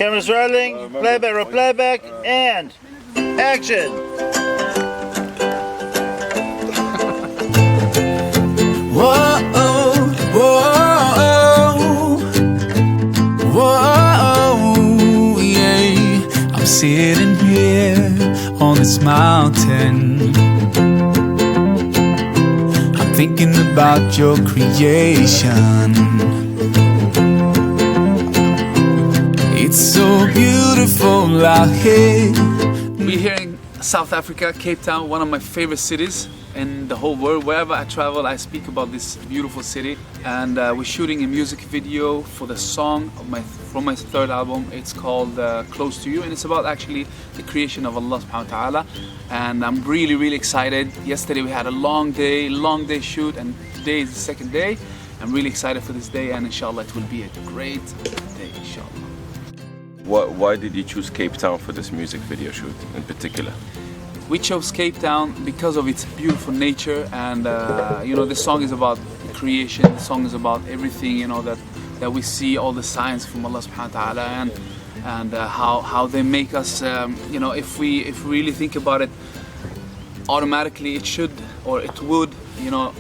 Cameras rolling, playback, and action! Whoa, whoa, whoa, yeah. I'm sitting here on this mountain. I'm thinking about your creation. It's so beautiful out here. We're here in South Africa, Cape Town, one of my favorite cities in the whole world. Wherever I travel, I speak about this beautiful city. And we're shooting a music video for the song of from my third album. It's called Close to You, and it's about actually the creation of Allah subhanahu wa ta'ala. And I'm really excited. Yesterday we had a long day shoot, and today is the second day. I'm really excited for this day, and inshallah it will be a great day, inshallah. Why did you choose Cape Town for this music video shoot in particular? We chose Cape Town because of its beautiful nature, and you know, the song is about creation. The song is about everything, you know, that we see, all the signs from Allah subhanahu wa ta'ala, and how they make us, you know, if we really think about it, automatically it should, or it would, you know,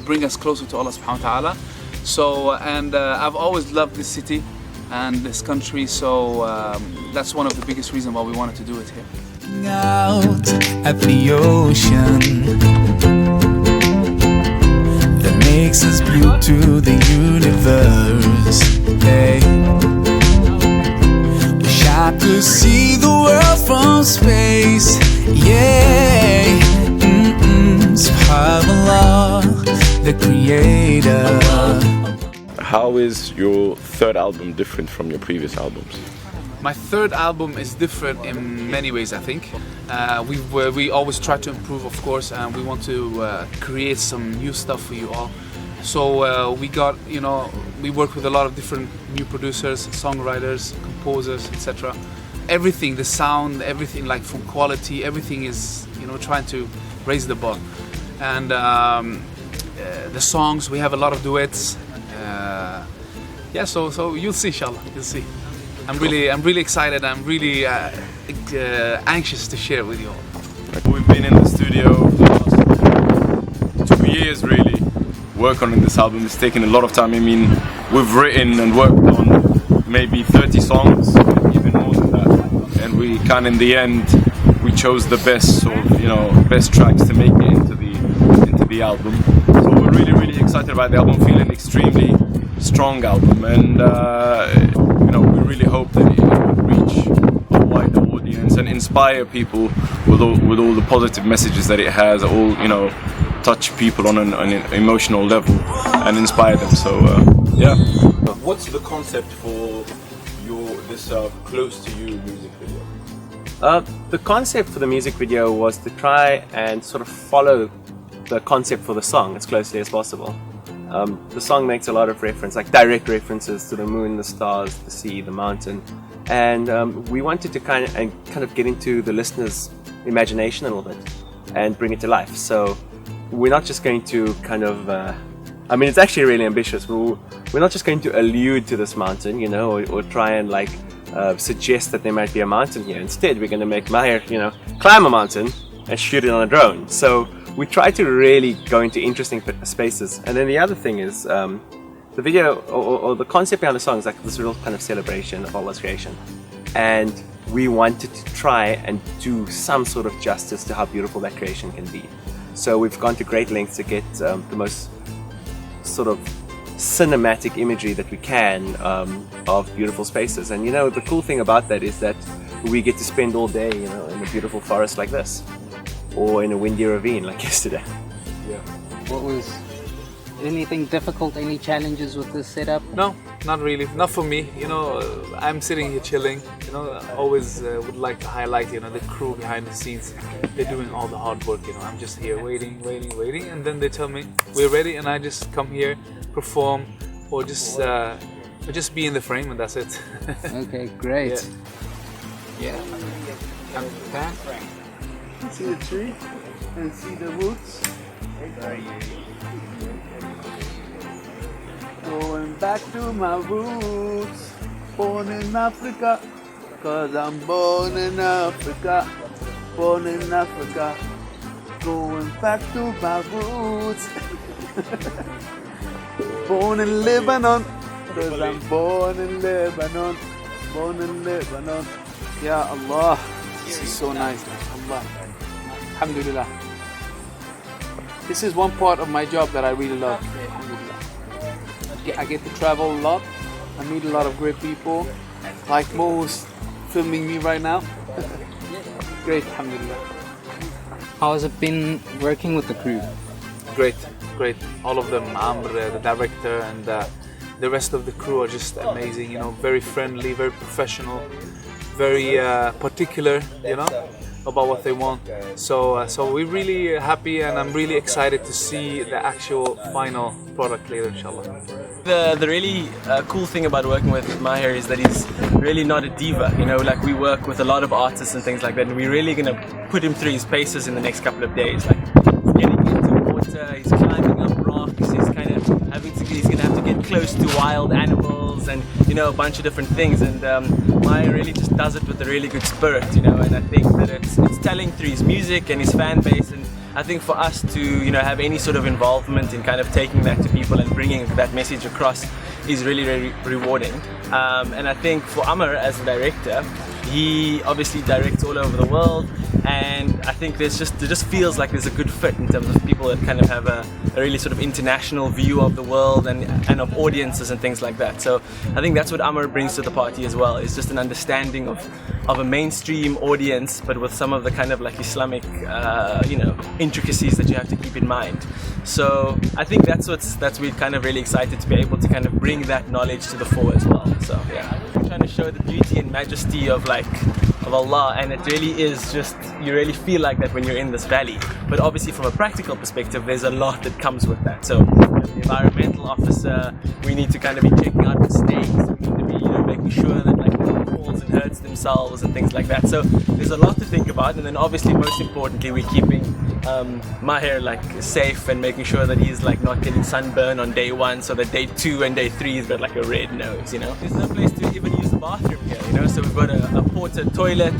bring us closer to Allah subhanahu wa ta'ala. So, and I've always loved this city and this country, so that's one of the biggest reasons why we wanted to do it here. Out at the ocean that makes us blue to the universe. Hey, wish I could see the world from space. Yeah, subhanallah, the creator. How is your third album different from your previous albums? My third album is different in many ways, I think. We always try to improve, of course, and we want to create some new stuff for you all. So we got, you know, we work with a lot of different new producers, songwriters, composers, etc. Everything, the sound, everything, like from quality, everything is, you know, trying to raise the bar. And the songs, we have a lot of duets. Yeah, so you'll see, inshallah, you'll see. I'm really excited. I'm really anxious to share with you all. We've been in the studio for the last 2 years, really, working on this album. It's taken a lot of time. I mean, we've written and worked on maybe 30 songs, even more than that. And we kind of, in the end, we chose the best sort of, you know, best tracks to make it into the album. So we're really excited about the album. Feeling extremely strong album, and you know, we really hope that it will reach a wider audience and inspire people with all the positive messages that it has. All, you know, touch people on an emotional level and inspire them. So yeah. What's the concept for this Close to You music video? The concept for the music video was to try and sort of follow the concept for the song as closely as possible. The song makes a lot of direct references to the moon, the stars, the sea, the mountain, and we wanted to kind of get into the listener's imagination a little bit and bring it to life. So we're not just going to kind of, I mean, it's actually really ambitious. We're not just going to allude to this mountain, you know, or try and like suggest that there might be a mountain here. Instead, we're going to make Maher, you know, climb a mountain and shoot it on a drone. So we try to really go into interesting spaces. And then the other thing is, the video or the concept behind the song is like this real kind of celebration of Allah's creation. And we wanted to try and do some sort of justice to how beautiful that creation can be. So we've gone to great lengths to get the most sort of cinematic imagery that we can of beautiful spaces. And you know, the cool thing about that is that we get to spend all day, you know, in a beautiful forest like this, or in a windy ravine like yesterday. Yeah. What was anything difficult? Any challenges with this setup? No, not really. Not for me. You know, I'm sitting here chilling. You know, I always would like to highlight, you know, the crew behind the scenes. They're doing all the hard work. You know, I'm just here waiting, and then they tell me we're ready, and I just come here, perform, or just be in the frame, and that's it. Okay, great. Yeah. See the tree and see the woods. Going back to my roots, born in Africa, 'Cause I'm born in Africa, born in Africa, going back to my roots. Born in Lebanon, 'cause I'm born in Lebanon, born in Lebanon. Ya Allah, this is so nice. Allah, Alhamdulillah. This is one part of my job that I really love. I get to travel a lot. I meet a lot of great people, like Mo, who's filming me right now. Great, Alhamdulillah. How has it been working with the crew? Great, great. All of them, Amr, the director, and the rest of the crew are just amazing. You know, very friendly, very professional, very particular. You know, about what they want. So we're really happy, and I'm really excited to see the actual final product later, inshallah. The really cool thing about working with Maher is that he's really not a diva. You know, like we work with a lot of artists and things like that, and we're really gonna put him through his paces in the next couple of days. Like he's getting into water, he's climbing up rocks, he's gonna have to get close to wild animals and a bunch of different things. And Maher really just does it with a really good spirit, and I think that it's telling through his music and his fan base. And I think for us to have any sort of involvement in kind of taking that to people and bringing that message across is really, really rewarding. And I think for Amr as a director, he obviously directs all over the world, and I think it just feels like there's a good fit in terms of people that kind of have a really sort of international view of the world and of audiences and things like that. So I think that's what Amr brings to the party as well. It's just an understanding of a mainstream audience, but with some of the kind of like Islamic intricacies that you have to keep in mind. So I think that's we're kind of really excited to be able to kind of bring that knowledge to the fore as well. So yeah, I'm trying to show the beauty and majesty of Allah, and it really is just, you really feel like that when you're in this valley. But obviously from a practical perspective, there's a lot that comes with that. So as the environmental officer, we need to kind of be checking out the snakes, we need to be making sure that no one falls and hurts themselves and things like that. So there's a lot to think about, and then obviously most importantly we're keeping Maher safe and making sure that he's not getting sunburn on day 1, so that day 2 and day 3 he's got a red nose. There's no place to even use the bathroom here, so we've got a porta toilet.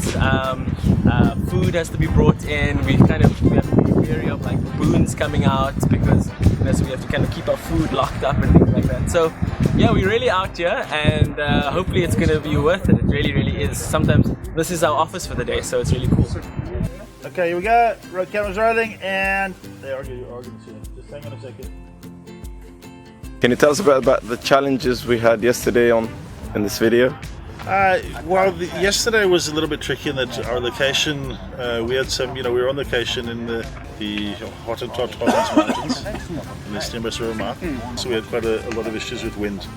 Food has to be brought in. We have to be wary of baboons coming out, because so we have to kind of keep our food locked up and things like that. So yeah, we're really out here, and hopefully it's going to be worth it. It really, really is. Sometimes this is our office for the day, so it's really cool. Okay, here we go. Camera's rolling, and they are going to see it. Just hang on a second. Can you tell us about the challenges we had yesterday in this video? Yesterday was a little bit tricky in that our location, we had some, we were on location in the Hottentot Mountains in the Steenbos River mouth. So we had quite a lot of issues with wind.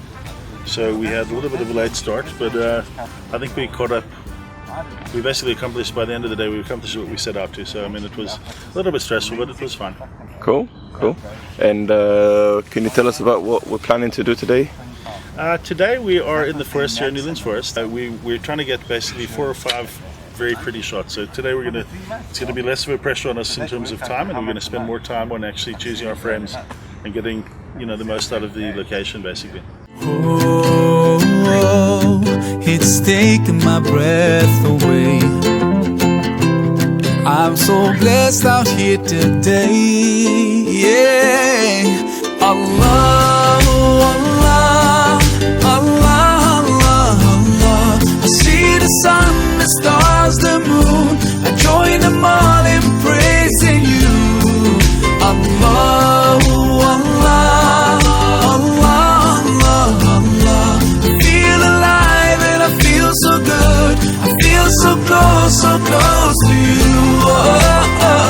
So we had a little bit of a late start, but I think we caught up. We basically accomplished, by the end of the day, we accomplished what we set out to. So, it was a little bit stressful, but it was fun. Cool. And can you tell us about what we're planning to do today? Today we are in the forest here in Newlands Forest. We're trying to get basically 4 or 5 very pretty shots. So today it's going to be less of a pressure on us in terms of time, and we're going to spend more time on actually choosing our frames and getting the most out of the location basically. Oh, it's taking my breath away. I'm so blessed out here today. Yeah, Allah, Allah, Allah, Allah, Allah. I see the sun, the stars, the moon. I join them all in praising you. Allah, Allah, Allah, Allah, Allah. I feel alive and I feel so good. I feel so close to you. Oh, oh.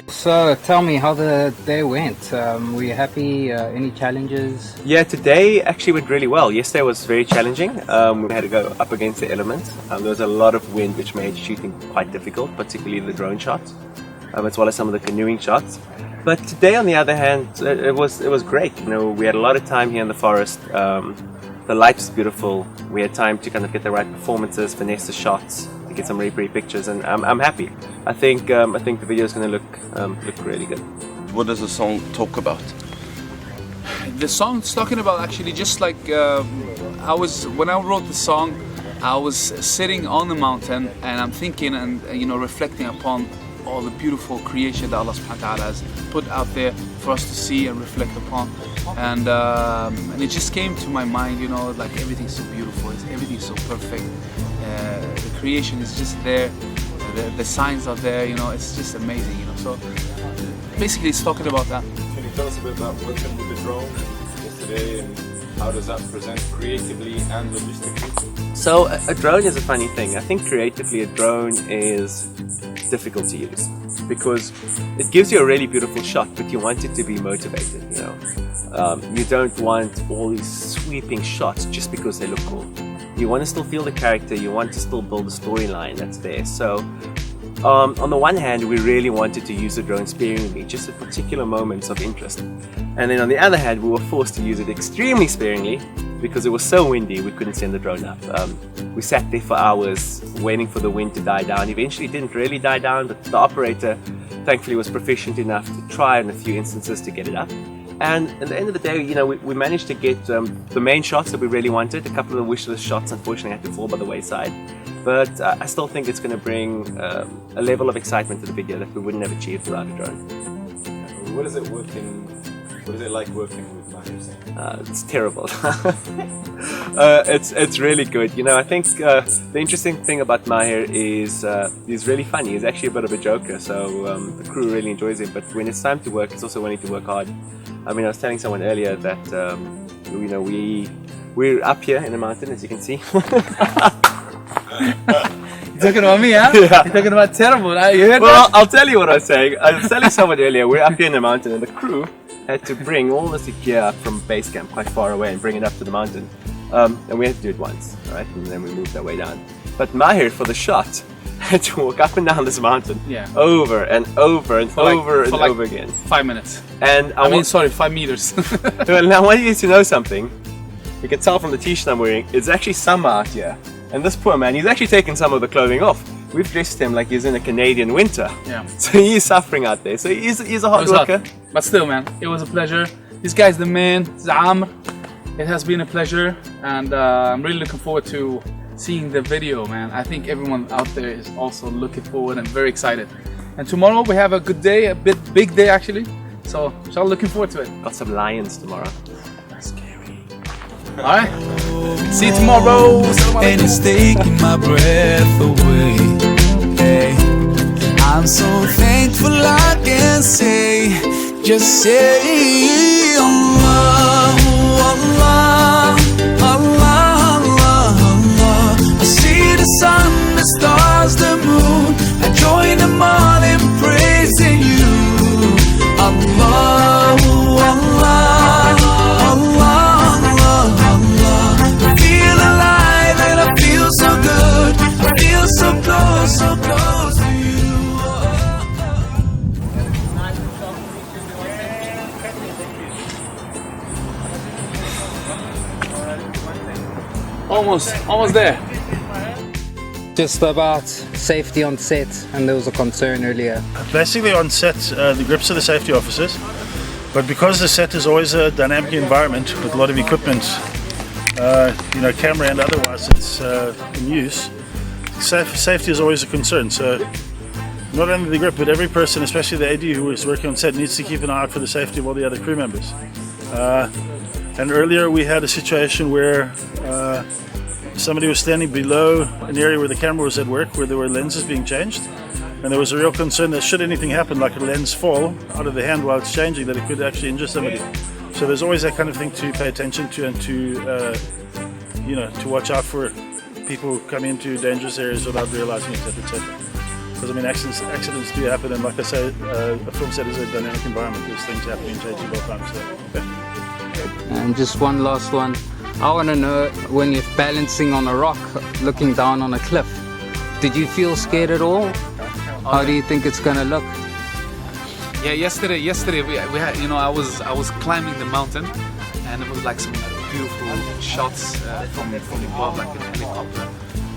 So tell me how the day went. Were you happy? Any challenges? Yeah, today actually went really well. Yesterday was very challenging. We had to go up against the elements. There was a lot of wind, which made shooting quite difficult, particularly the drone shots, as well as some of the canoeing shots. But today, on the other hand, it was great. We had a lot of time here in the forest. The light was beautiful. We had time to kind of get the right performances, finesse the shots, to get some really pretty pictures, and I'm happy. I think the video is going to look really good. What does the song talk about? The song's talking about actually just when I wrote the song, I was sitting on the mountain and I'm thinking and reflecting upon all the beautiful creation that Allah subhanahu wa ta'ala has put out there for us to see and reflect upon, and it just came to my mind, like everything's so beautiful, everything's so perfect, the creation is just there, the signs are there, it's just amazing, so basically it's talking about that. Can you tell us a bit about working with the drone yesterday and how does that present creatively and logistically? So a drone is a funny thing. I think creatively a drone is difficult to use because it gives you a really beautiful shot, but you want it to be motivated, you don't want all these sweeping shots just because they look cool. You want to still feel the character, you want to still build a storyline that's there. So on the one hand, we really wanted to use the drone sparingly, just at particular moments of interest. And then on the other hand, we were forced to use it extremely sparingly because it was so windy we couldn't send the drone up. We sat there for hours waiting for the wind to die down. Eventually it didn't really die down, but the operator thankfully was proficient enough to try in a few instances to get it up. And at the end of the day, we managed to get the main shots that we really wanted. A couple of the wish list shots unfortunately had to fall by the wayside. But I still think it's going to bring a level of excitement to the video that we wouldn't have achieved without a drone. What is it like working with Maher Zain? It's terrible. It's really good. I think the interesting thing about Maher is he's really funny. He's actually a bit of a joker, so the crew really enjoys him. But when it's time to work, it's also wanting to work hard. I mean, I was telling someone earlier that we're up here in the mountain, as you can see. You're talking about me, huh? Yeah. You're talking about terrible. You heard Well, that? I'll tell you what I was saying. I was telling someone earlier, we're up here in the mountain and the crew had to bring all this gear up from base camp quite far away and bring it up to the mountain. And we had to do it once, right? And then we moved our way down. But Maher, for the shot, had to walk up and down this mountain over and over and over again. 5 minutes. And I mean, sorry, 5 meters. well, now I want you to know something. You can tell from the t-shirt I'm wearing, it's actually summer out here. And this poor man, he's actually taken some of the clothing off. We've dressed him like he's in a Canadian winter. Yeah. So he's suffering out there. So he's a hard worker. But still, man, it was a pleasure. This guy's the man, Amr. It has been a pleasure, and I'm really looking forward to seeing the video, man. I think everyone out there is also looking forward and very excited. And tomorrow we have a good day, big day actually. So, looking forward to it. Got some lions tomorrow. That's scary. Alright, see you tomorrow. And it's taking my breath away. Hey, I'm so thankful I can say, just say Allah, Allah, Allah, Allah, Allah. I see the sun, the stars, the moon. I join them all in praising you. Allah, Allah, Allah, Allah. I feel alive and I feel so good. I feel so close to you. Almost there. Just about safety on set, and there was a concern earlier. Basically on set, the grips are the safety officers, but because the set is always a dynamic environment with a lot of equipment, camera and otherwise it's in use, safety is always a concern. So not only the grip, but every person, especially the AD who is working on set, needs to keep an eye out for the safety of all the other crew members. And earlier we had a situation where somebody was standing below an area where the camera was at work, where there were lenses being changed, and there was a real concern that should anything happen, like a lens fall out of the hand while it's changing, that it could actually injure somebody. So there's always that kind of thing to pay attention to, and to watch out for people coming into dangerous areas without realizing it, etc. Because I mean, accidents do happen, and like I say, a film set is a dynamic environment. There's things happening and changing all the time. So. And just one last one. I want to know, when you're balancing on a rock, looking down on a cliff, did you feel scared at all? How do you think it's gonna look? Yeah, yesterday we had, I was climbing the mountain, and it was like some beautiful shots from above, like a helicopter.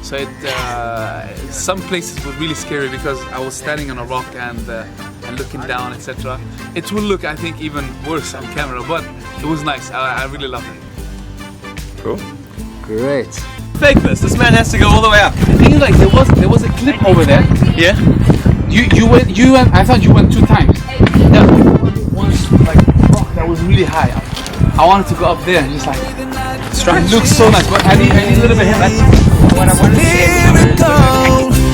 So some places were really scary because I was standing on a rock and looking down, etc. It will look, I think, even worse on camera, but it was nice. I really loved it. Cool. Great. Fake this. This man has to go all the way up. The thing is, like, there was a clip over there. Yeah. You went. I thought you went 2 times. Yeah. Once like rock that was really high. I wanted to go up there and just like. It looks so nice. But I need a little bit here. Here it goes.